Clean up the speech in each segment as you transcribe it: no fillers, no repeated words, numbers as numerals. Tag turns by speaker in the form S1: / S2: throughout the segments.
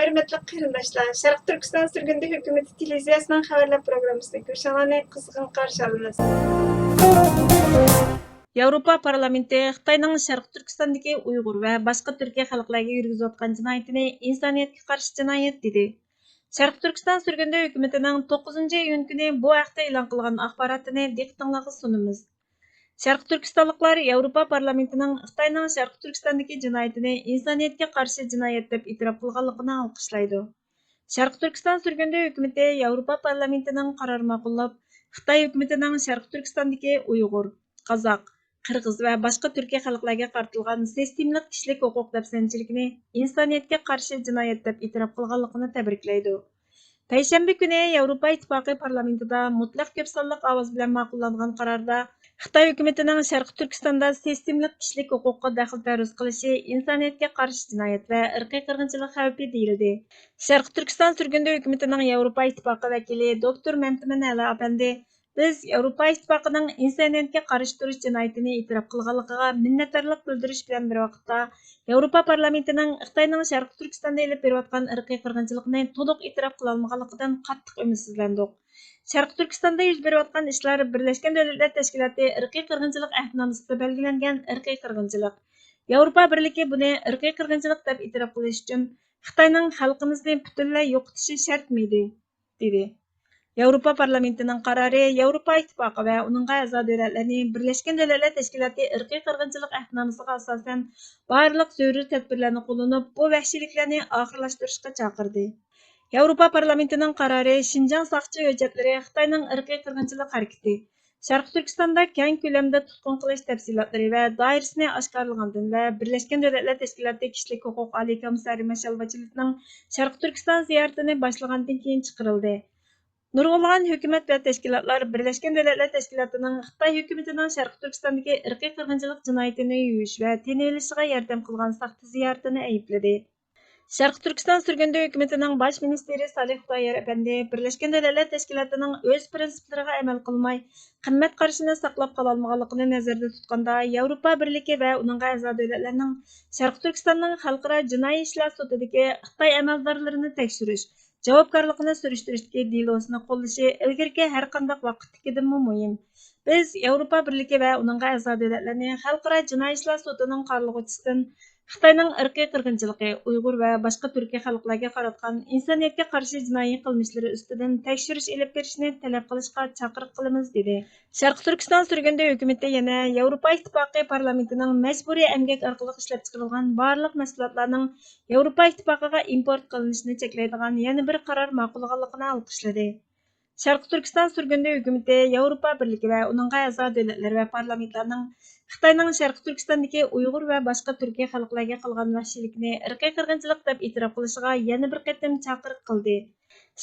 S1: hörmetli qarindoshlar, Sharq Turkiston Surgundi hukumati televiziyasining xabarlar programmasida ko'rishinglarni qizg'in qarshi olamiz. Yevropa parlamenti Xitoyning Sharq Turkistondagi Uyg'ur va boshqa Turkiya xalqlariga yurgizayotgan jinoyatini insoniyatga qarshi jinoyat dedi. Sharq Turkiston Surgundi hukumatining 9-iyun kuni bu haqda e'lon qilgan axborotini diqqatingizga sunamiz. Sharq Turkistonliklar Yevropa parlamentining Xitoyning Sharq Turkistondagi jinoyatini insoniyatga qarshi jinoyat deb e'tirof qilganligini olqishlaydi. Sharq Turkiston Surgundi hukumati Yevropa parlamentining qaror ma'qullab, Xitoy hukumatining Sharq Turkistondagi Uyg'ur, Qozoq, Qirg'iz va boshqa Turkiya xalqlariga qartilgan sistemlik kishilik huquq dafsanchiligini insoniyatga qarshi jinoyat deb e'tirof qilganligini tabriklaydi. Payshanba kuni Yevropa Ittifoqi parlamentida mutlaq ko'p sonliq ovoz bilan ma'qullangan qarorda Xitoy hukumatining Sharq Turkistonda sistemlik kishilik huquqqa daxl taruz qilishi insoniyatga qarshi jinoyat va irqiy qirg'inchilik xavfi deyildi. Sharq Turkiston Surgundi hukumatining Yevropa Ittifoqi vakili doktor Mamtimin Ali apandi biz Yevropa Ittifoqining insoniyatga qarshi turish jinoyatini e'tirof qilganligiga minnatdorlik bildirish bilan bir vaqtda Yevropa parlamentining Xitoyning Sharq Turkistonda elib berayotgan irqiy qirg'inchilikni to'liq e'tirof qila olmaganligidan qattiq umidsizlandik. Sharq Turkistonda yuz berayotgan ishlar Birleşken Devletler Teşkilatı irqiy qirg'inchilik ahdnomasida belgilangan irqiy qirg'inchilik. Yevropa Birligi buni irqiy qirg'inchilik deb e'tirof qilish uchun Xitoyning xalqimizni butunlay yo'qotishi shartmidi, dedi. Yevropa parlamentining qarori Yevropa Ittifoqi va uning a'zo davlatlarni Birleşken Devletler Teşkilatı irqiy qirg'inchilik ahdnomasiga asosan barliq zarur tadbirlarni qo'llanib, bu vahshiyliklarni oxirlashtirishga chaqirdi. Yevropa parlamentining qarori Şinjan saqchi hujjatlari Xitoyning irqiy qirg'inchilik harakati, Sharq Turkistonda keng ko'lamda tutqun qilish tafsilotlari va doirasini oshkorlagandan va Birleşken Devletler Teşkilatı kishilik huquq oliy komissari Mashal Bacheletning Sharq Turkiston ziyoratini boshlagandan keyin chiqarildi. Nurg'ulg'an hukumat va tashkilotlar Birleşken Devletler Teşkilatı'nın Xitoy hukumatining Sharq Turkistondagi irqiy qirg'inchilik jinoyatini yuvish va tinilishiga yordam qilgan saxta ziyoratini aybladi. Sharq Turkiston Surgundi hukumatining bosh ministri Salih Tayyar apandi Birleşken Devletler Teşkilatı'nın o'z prinsiplariga amal qilmay, qimmat qarashini saqlab qola olmaganligini nazarda tutganda Yevropa Birligi va uning a'zo davlatlarining Sharq Turkistonning xalqaro jinoiy ishlar sudidagi Xitoy amaldorlarini tekshirish, javobgarlikni surishtirishdagi delosini qo'llashi ilgirki har qanday vaqtdagidan muhim. Biz Yevropa Birligi va uning a'zo davlatlarini xalqaro jinoiy ishlar sudining qaralg'uchisidan Xitoyning irqiy qirg'inchiligi, Uyg'ur va boshqa Turkiya xalqlariga qaratgan insoniyatga qarshi jinoiy qilmishlari ustidan tekshirish olib berishni talab qilishga chaqiriq qilamiz, dedi. Sharq Turkiston Surgundi hukumati yana Yevropa Ittifoqi parlamentining majburiy emgak orqali ishlab chiqarilgan barliq mahsulotlarning Yevropa Ittifoqiga import qilinishini cheklaydigan yana bir qaror ma'qullaganligini olqishladi. Sharq Turkiston Surgundi hukumati Yevropa Birligi va uning a'zo davlatlari va parlamentlarning Xitoyning Sharq Turkistondagi Uyg'ur va boshqa Turkiya xalqlariga qilgan vahshiylikni irqiy qirg'inchilik deb e'tirof qilishiga yana bir qatim chaqiriq qildi.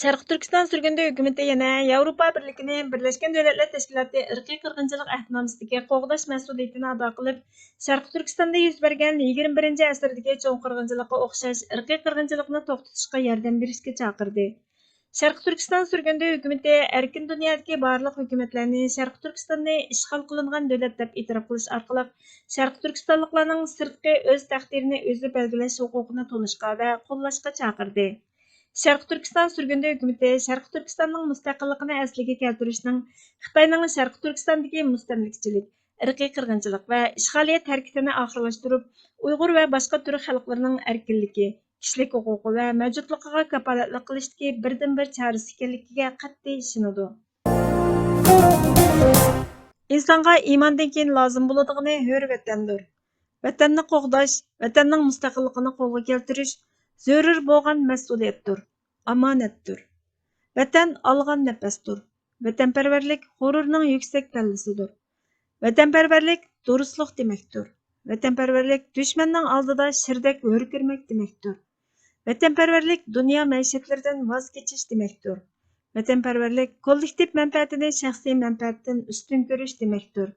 S1: Sharq Turkiston Surgundi hukumati yana Yevropa Birligini Birleşken Devletler Teşkilatı irqiy qirg'inchilik ahdnomasidagi qo'g'dash mas'uliyatini ado qilib, Sharq Turkistonda yuz bergan 21-asrdagi cho'ng qirg'inchilikqa o'xshash irqiy qirg'inchilikni to'xtatishga yordam berishga chaqirdi. Sharq Turkiston Surgundi hukumati erkin dunyodagi barliq hukumatlarni Sharq Turkistonni ishg'ol qilingan davlat deb e'tirof qilish orqali Sharq Turkistonliklarning sirtqi o'z taqdirini o'zi belgilash huquqini to'lishga va qo'llashga chaqirdi. Sharq Turkiston Surgundi hukumati Sharq Turkistonning mustaqilligini asliga keltirishning Xitoyning Sharq Turkistondagi mustamlikachilik, irqiy qirg'inchilik va ishg'oliyat harakatini oxirlashtirib, Uyg'ur va boshqa turk xalqlarining erkinligi, kishilik huquqi va mavjudligiga kafolatlik qilishdagi birdan-bir chorasi ekanligiga qat'iy ishonadi. Insonga iymondan keyin lozim bo'ladigan hur vatandir. Vatanni qo'g'dash, vatanning mustaqilligini qo'lga keltirish zarur bo'lgan mas'uliyatdir, omonatdir. Vatan olgan nafasdir. Vatanparvarlik g'ururning yuksak pallasidir. Vatanparvarlik durustlik demakdir. Vatanparvarlik dushmanning oldida shirdek hurkirmak demakdir. Vatanparvarlik dunyo maishatlaridan voz kechish demakdir. Vatanparvarlik kollektiv manfaatini shaxsiy manfaatdan ustun ko'rish demakdir.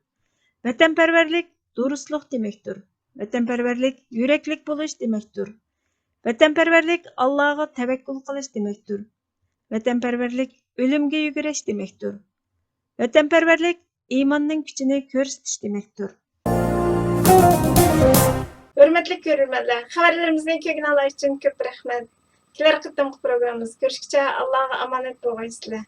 S1: Vatanparvarlik durustlik demakdir. Vatanparvarlik yuraklik bo'lish demakdir. Vatanparvarlik Allohga tavakkul qilish demakdir. Vatanparvarlik o'limga yugurish demakdir. Vatanparvarlik iymonning kuchini ko'rsatish demakdir. Hörmətli görürmənlər, xəbərlərimizni kökünə alay üçün köp rəhmət.
S2: Kelar qitimqi programmamizda ko'rishguncha Allohga omonat bo'lg'aysizlar.